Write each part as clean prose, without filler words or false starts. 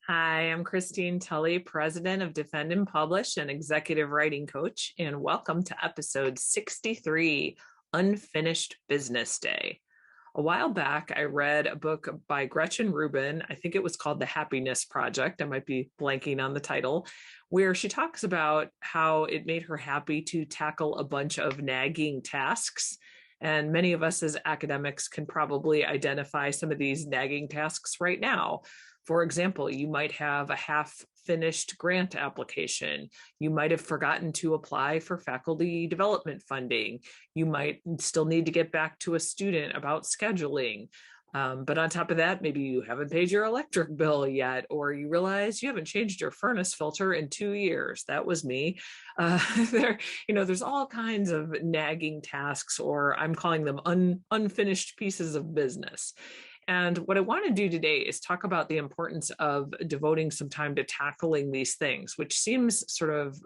Hi, I'm Christine Tulley, president of Defend and Publish and executive writing coach, and welcome to episode 63, Unfinished Business Day. A while back, I read a book by Gretchen Rubin. I think it was called The Happiness Project. I might be blanking on the title, where she talks about how it made her happy to tackle a bunch of nagging tasks. And many of us as academics can probably identify some of these nagging tasks right now. For example, you might have a half finished grant application. You might have forgotten to apply for faculty development funding. You might still need to get back to a student about scheduling. But on top of that, maybe you haven't paid your electric bill yet, or you realize you haven't changed your furnace filter in 2 years. That was me. There's all kinds of nagging tasks, or I'm calling them unfinished pieces of business. And what I want to do today is talk about the importance of devoting some time to tackling these things, which seems sort of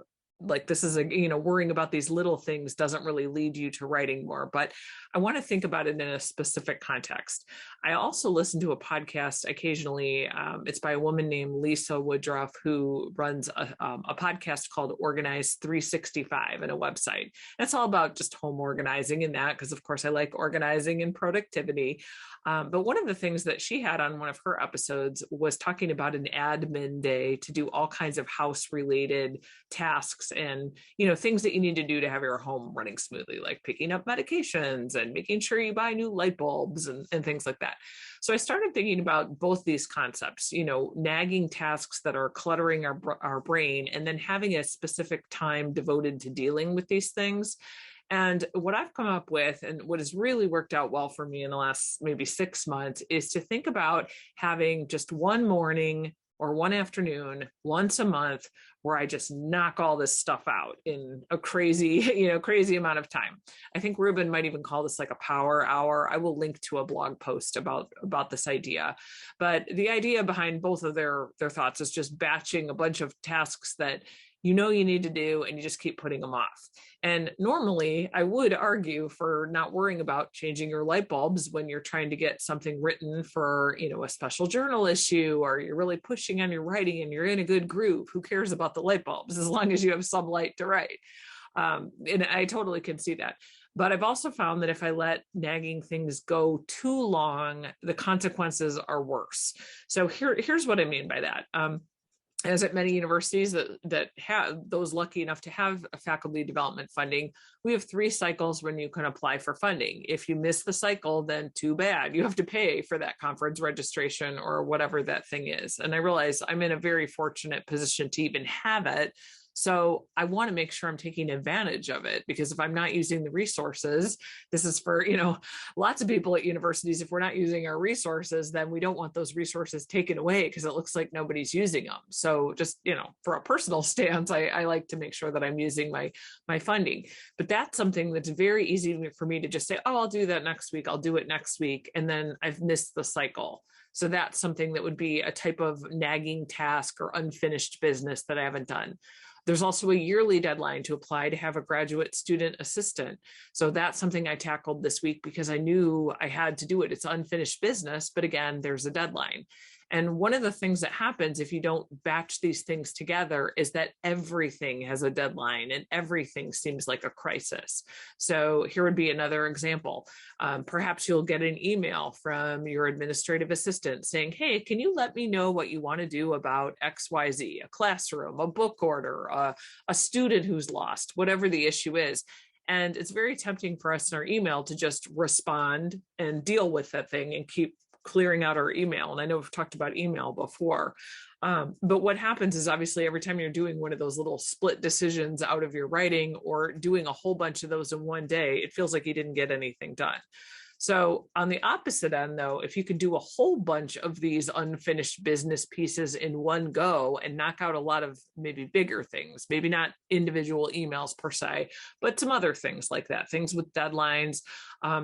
like this is worrying about these little things doesn't really lead you to writing more, but I want to think about it in a specific context. I also listen to a podcast occasionally. It's by a woman named Lisa Woodruff, who runs a podcast called Organize 365 and a website. And it's all about just home organizing and that, because of course I like organizing and productivity. But one of the things that she had on one of her episodes was talking about an admin day to do all kinds of house related tasks and, things that you need to do to have your home running smoothly, like picking up medications and making sure you buy new light bulbs and things like that. So I started thinking about both these concepts, nagging tasks that are cluttering our brain, and then having a specific time devoted to dealing with these things. And what I've come up with, and what has really worked out well for me in the last maybe 6 months, is to think about having just one morning or one afternoon once a month where I just knock all this stuff out in a crazy amount of time. I think Ruben might even call this like a power hour. I will link to a blog post about this idea. But the idea behind both of their thoughts is just batching a bunch of tasks that you need to do, and you just keep putting them off. And normally I would argue for not worrying about changing your light bulbs when you're trying to get something written for, a special journal issue, or you're really pushing on your writing and you're in a good groove. Who cares about the light bulbs as long as you have some light to write? And I totally can see that. But I've also found that if I let nagging things go too long, the consequences are worse. So here's what I mean by that. As at many universities that have those lucky enough to have faculty development funding, we have 3 cycles when you can apply for funding. If you miss the cycle, then too bad. You have to pay for that conference registration or whatever that thing is. And I realize I'm in a very fortunate position to even have it. So I want to make sure I'm taking advantage of it, because if I'm not using the resources, this is for, lots of people at universities. If we're not using our resources, then we don't want those resources taken away because it looks like nobody's using them. So just, for a personal stance, I like to make sure that I'm using my funding. But that's something that's very easy for me to just say, oh, I'll do that next week. I'll do it next week. And then I've missed the cycle. So that's something that would be a type of nagging task or unfinished business that I haven't done. There's also a yearly deadline to apply to have a graduate student assistant. So that's something I tackled this week because I knew I had to do it. It's unfinished business, but again, there's a deadline. And one of the things that happens if you don't batch these things together is that everything has a deadline and everything seems like a crisis. So here would be another example. Perhaps you'll get an email from your administrative assistant saying, hey, can you let me know what you want to do about XYZ, a classroom, a book order, a student who's lost, whatever the issue is. And it's very tempting for us in our email to just respond and deal with that thing and keep clearing out our email. And I know we've talked about email before. But what happens is obviously every time you're doing one of those little split decisions out of your writing or doing a whole bunch of those in one day, it feels like you didn't get anything done. So on the opposite end, though, if you could do a whole bunch of these unfinished business pieces in one go and knock out a lot of maybe bigger things, maybe not individual emails per se, but some other things like that, things with deadlines,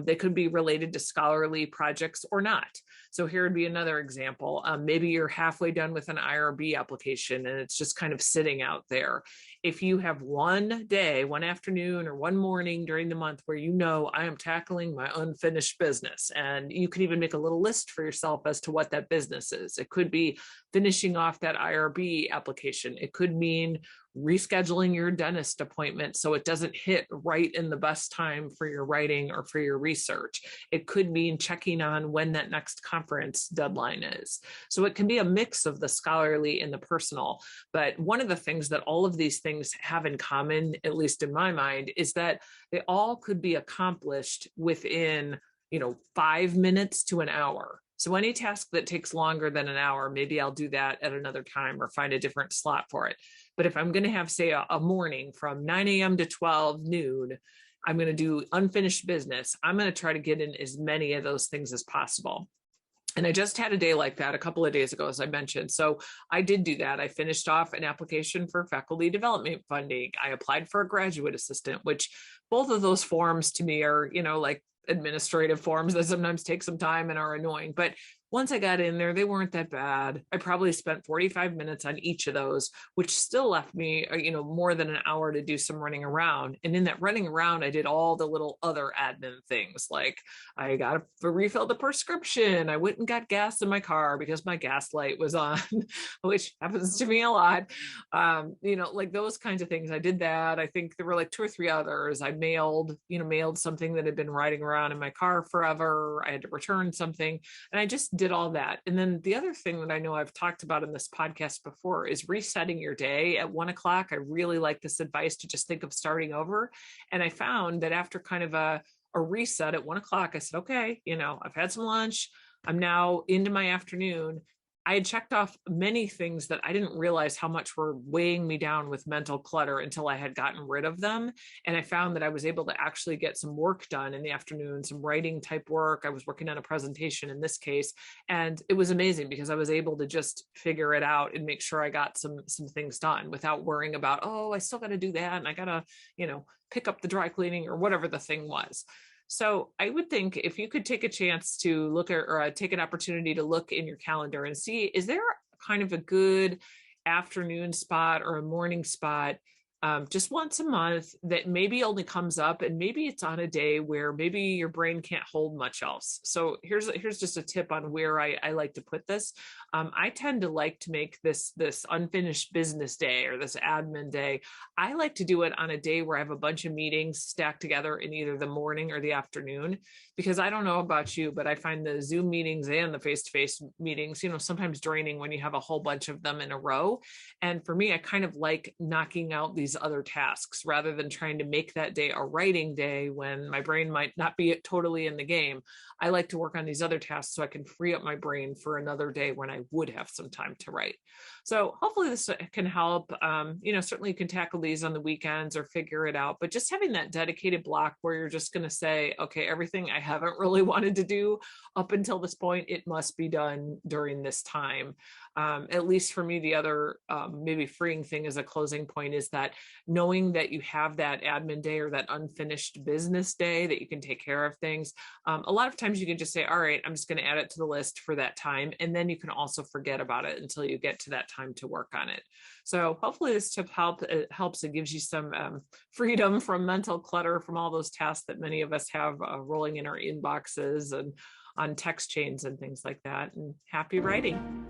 they could be related to scholarly projects or not. So here would be another example. Maybe you're halfway done with an IRB application and it's just kind of sitting out there. If you have one day, one afternoon, or one morning during the month where you know I am tackling my unfinished business, and you can even make a little list for yourself as to what that business is. It could be finishing off that IRB application. It could mean rescheduling your dentist appointment so it doesn't hit right in the best time for your writing or for your research. It could mean checking on when that next conference deadline is. So it can be a mix of the scholarly and the personal. But one of the things that all of these things have in common, at least in my mind, is that they all could be accomplished within 5 minutes to an hour. So any task that takes longer than an hour, maybe I'll do that at another time or find a different slot for it. But if I'm going to have, say, a morning from 9 a.m. to 12 noon, I'm going to do unfinished business. I'm going to try to get in as many of those things as possible. And I just had a day like that a couple of days ago, as I mentioned. So I did do that. I finished off an application for faculty development funding. I applied for a graduate assistant, which both of those forms to me are, like administrative forms that sometimes take some time and are annoying. But once I got in there, they weren't that bad. I probably spent 45 minutes on each of those, which still left me, more than an hour to do some running around. And in that running around, I did all the little other admin things, like I got to refill the prescription. I went and got gas in my car because my gas light was on, which happens to me a lot. Like those kinds of things. I did that. I think there were like 2 or 3 others. I mailed something that had been riding around in my car forever. I had to return something, and I just did all that. And then the other thing that I know I've talked about in this podcast before is resetting your day at 1 o'clock. I really like this advice to just think of starting over. And I found that after kind of a reset at 1 o'clock, I said, okay, I've had some lunch. I'm now into my afternoon. I had checked off many things that I didn't realize how much were weighing me down with mental clutter until I had gotten rid of them. And I found that I was able to actually get some work done in the afternoon, some writing type work. I was working on a presentation in this case, and it was amazing because I was able to just figure it out and make sure I got some things done without worrying about, oh, I still got to do that. And I got to, pick up the dry cleaning or whatever the thing was. So I would think if you could take a chance to look at, or take an opportunity to look in your calendar and see, is there kind of a good afternoon spot or a morning spot just once a month that maybe only comes up, and maybe it's on a day where maybe your brain can't hold much else. So here's just a tip on where I like to put this. I tend to like to make this unfinished business day or this admin day. I like to do it on a day where I have a bunch of meetings stacked together in either the morning or the afternoon, because I don't know about you, but I find the Zoom meetings and the face-to-face meetings, sometimes draining when you have a whole bunch of them in a row. And for me, I kind of like knocking out these other tasks rather than trying to make that day a writing day when my brain might not be totally in the game. I like to work on these other tasks so I can free up my brain for another day when I would have some time to write. So hopefully this can help. Certainly you can tackle these on the weekends or figure it out, but just having that dedicated block where you're just going to say, okay, everything I haven't really wanted to do up until this point, it must be done during this time. At least for me, the other maybe freeing thing as a closing point is that knowing that you have that admin day or that unfinished business day that you can take care of things. A lot of times you can just say, all right, I'm just going to add it to the list for that time. And then you can also forget about it until you get to that time to work on it. So hopefully this tip helps. It gives you some freedom from mental clutter from all those tasks that many of us have rolling in our inboxes and on text chains and things like that. And happy writing.